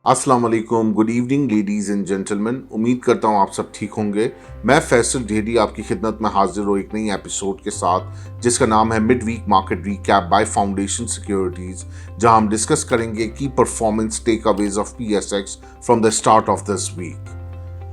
अस्सलाम वालेकुम, good evening ladies and gentleman. उम्मीद करता हूँ आप सब ठीक होंगे। मैं फैसल ढेरी आपकी खिदमत में हाजिर हूँ एक नई एपिसोड के साथ जिसका नाम है mid week market recap by Foundation Securities, जहां हम डिस्कस करेंगे की performance takeaways of PSX from the start of this week.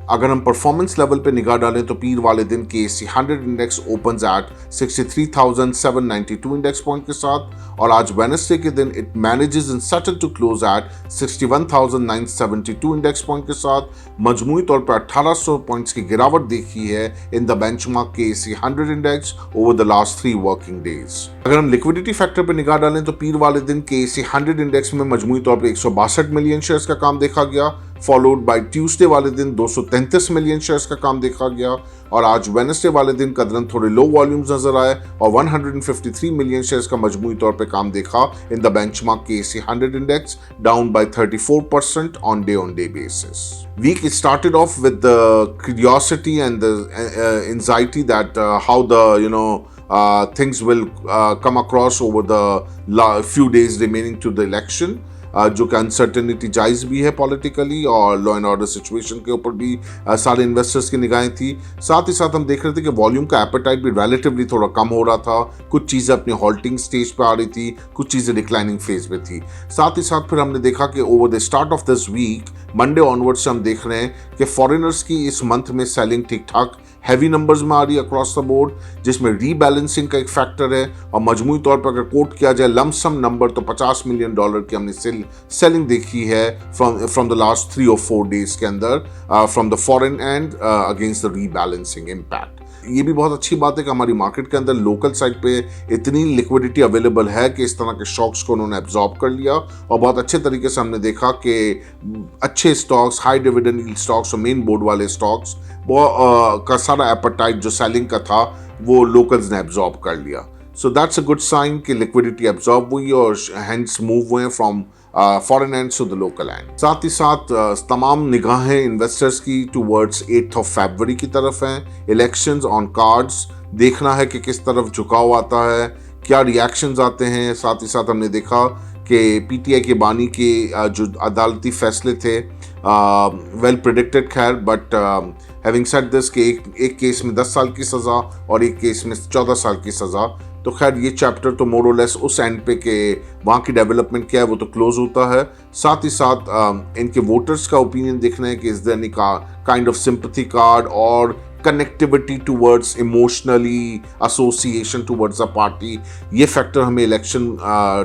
अगर हम परफॉर्मेंस लेवल पे निगाह डालें तो पीर वाले दिन KSE 100 index opens at 63,792 index point के साथ, और आज वेडनेसडे के दिन it manages in settle to close at 61,972 index point के साथ मजमूई तौर पर 1800 पॉइंट्स की गिरावट देखी है in the benchmark KSE 100 index over the last 3 working days. अगर हम लिक्विडिटी फैक्टर पर निगाह डालें तो पीर वाले दिन KSE 100 इंडेक्स में मजमूई तौर पर 162 मिलियन शेयर्स का काम देखा गया, फॉलोड बाय ट्यूसडे वाले दिन 233 मिलियन शेयर्स का काम देखा गया, और आज वेडनेसडे वाले दिन कदरन थोड़े लो वॉल्यूम्स नजर आए और 153 मिलियन शेयर्स का मजमूई तौर पे काम देखा in the benchmark KSE 100 index, down by 34% on day basis. Week it started off with the curiosity and the anxiety that how the things will come across over the few days remaining to the election, जो कि uncertainty जायज़ भी है politically, और law and order situation के ऊपर भी सारे इन्वेस्टर्स की निगाहें थी। साथ ही साथ हम देख रहे थे कि वॉल्यूम का एपेटाइट भी रिलेटिवली थोड़ा कम हो रहा था, कुछ चीज़ें अपनी हॉल्टिंग स्टेज पे आ रही थी, कुछ चीज़ें डिक्लाइनिंग फेज में थी। साथ ही साथ फिर हमने देखा कि over the start of this week Monday onward से हम देख रहे हैं कि फॉरेनर्स की इस मंथ में सेलिंग ठीक ठाक हैवी नंबर्स में आ रही है अक्रॉस द बोर्ड, जिसमें रीबैलेंसिंग का एक फैक्टर है, और मजमूई तौर पर अगर कोट किया जाए लमसम नंबर तो $50 मिलियन की हमने सेलिंग देखी है फ्रॉम द लास्ट 3 और 4 डेज के अंदर from the foreign and against the rebalancing impact. ये भी बहुत अच्छी बात है कि हमारी मार्केट के अंदर लोकल साइड पे इतनी लिक्विडिटी अवेलेबल है कि इस तरह के शॉक्स को उन्होंने एब्जॉर्ब कर लिया, और बहुत अच्छे तरीके से हमने देखा कि अच्छे स्टॉक्स, हाई डिविडेंड स्टॉक्स और मेन बोर्ड वाले स्टॉक्स वो का सारा एपेटाइट जो सेलिंग का था वो लोकल्स ने एब्जॉर्ब कर लिया। So that's a good sign कि लिक्विडिटी एब्जॉर्ब हुई और हैंड्स मूव हुए from foreign end to the local end. साथ ही साथ तमाम निगाहें इन्वेस्टर्स की टूवर्ड्स 8 ऑफ फरवरी की तरफ हैं। इलेक्शंस ऑन कार्ड्स, देखना है कि किस तरफ झुकाव आता है, क्या रिएक्शंस आते हैं। साथ ही साथ हमने देखा कि PTI के बानी के जो अदालती फैसले थे वेल प्रिडिक्टेड, खैर, बट हैविंग सेड दिस कि एक केस में 10 साल की सज़ा और एक केस में 14 साल की सज़ा, तो खैर ये चैप्टर तो मोर और लेस उस एंड पे के वहाँ की डेवलपमेंट क्या है वो तो क्लोज होता है। साथ ही साथ इनके वोटर्स का ओपिनियन देखना है कि is there any kind of sympathy card और connectivity towards emotionally association towards a party, ये फैक्टर हमें इलेक्शन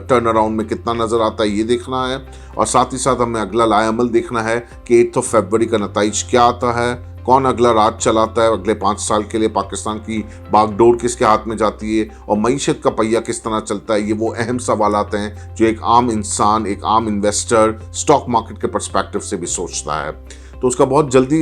टर्न अराउंड में कितना नज़र आता है ये देखना है। और साथ ही साथ हमें अगला लाएअमल देखना है कि 8 फरवरी का नतीज क्या आता है, कौन अगला राज चलाता है अगले 5 साल के लिए, पाकिस्तान की बागडोर किसके हाथ में जाती है और मईशत का पहिया किस तरह चलता है। ये वो अहम सवालात हैं जो एक आम इंसान, एक आम इन्वेस्टर स्टॉक मार्केट के पर्सपेक्टिव से भी सोचता है। तो उसका बहुत जल्दी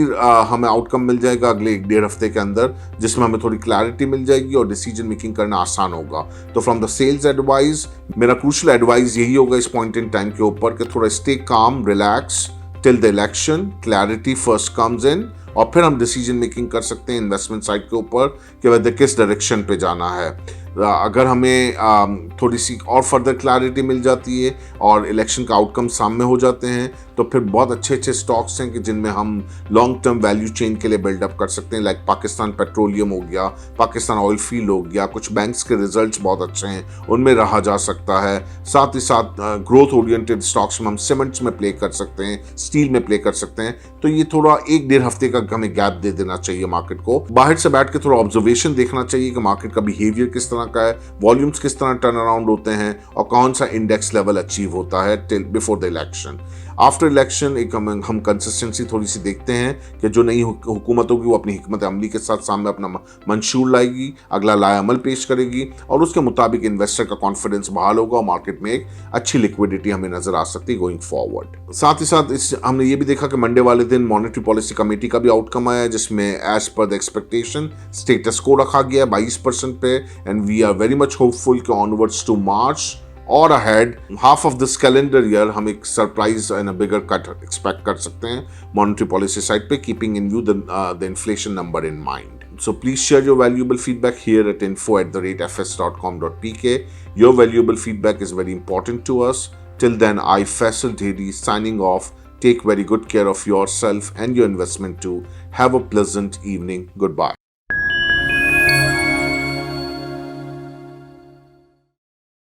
हमें आउटकम मिल जाएगा अगले 1-1.5 हफ्ते के अंदर, जिसमें हमें थोड़ी क्लैरिटी मिल जाएगी और डिसीजन मेकिंग करना आसान होगा। तो फ्रॉम द सेल्स एडवाइस, मेरा क्रूशियल एडवाइस यही होगा इस पॉइंट इन टाइम के ऊपर कि थोड़ा stay calm, relax till the election, clarity first comes in, और फिर हम डिसीजन मेकिंग कर सकते हैं इन्वेस्टमेंट साइड के ऊपर कि वह किस डायरेक्शन पे जाना है। अगर हमें थोड़ी सी और फर्दर क्लैरिटी मिल जाती है और इलेक्शन का आउटकम सामने हो जाते हैं तो फिर बहुत अच्छे अच्छे स्टॉक्स हैं कि जिनमें हम लॉन्ग टर्म वैल्यू चेन के लिए बिल्डअप कर सकते हैं, लाइक पाकिस्तान पेट्रोलियम हो गया, पाकिस्तान ऑयल फील्ड हो गया, कुछ बैंक्स के रिजल्ट्स बहुत अच्छे हैं उनमें रहा जा सकता है। साथ ही साथ ग्रोथ ओरिएंटेड स्टॉक्स में हम सीमेंट्स में प्ले कर सकते हैं, स्टील में प्ले कर सकते हैं। तो ये थोड़ा 1-1.5 हफ्ते का हमें गैप दे देना चाहिए मार्केट को, बाहर से बैठ के थोड़ा ऑब्जर्वेशन देखना चाहिए कि मार्केट का बिहेवियर किस तरह का है, वॉल्यूम्स किस तरह टर्न अराउंड होते हैं और कौन सा इंडेक्स लेवल अचीव होता है till before the election. After election एक हम कंसिस्टेंसी थोड़ी सी देखते हैं कि जो नई हुकूमत होगी वो अपनी हिकमत अमली के साथ सामने अपना मंशूर लाएगी, अगला लाएअमल पेश करेगी और उसके मुताबिक इन्वेस्टर का कॉन्फिडेंस बहाल होगा और मार्केट में एक अच्छी लिक्विडिटी हमें नजर आ सकती है गोइंग फॉरवर्ड। साथ ही साथ हमने ये भी देखा कि मंडे वाले दिन मॉनेटरी पॉलिसी कमेटी का भी आउटकम आया जिसमें as per the expectation status को रखा गया 22% पे, and we are very much hopeful कि ऑनवर्ड्स टू मार्च और ahead half of this calendar year हम एक surprise and a bigger cut expect कर सकते हैं मॉनेटरी पॉलिसी साइड पे, keeping in view the inflation number in mind. So please share your valuable feedback here at info@fs.com.pk. Your valuable feedback is very important to us. Till then, I Faisal Dhedi signing off. Take very good care of yourself and your investment too. Have a pleasant evening. Goodbye.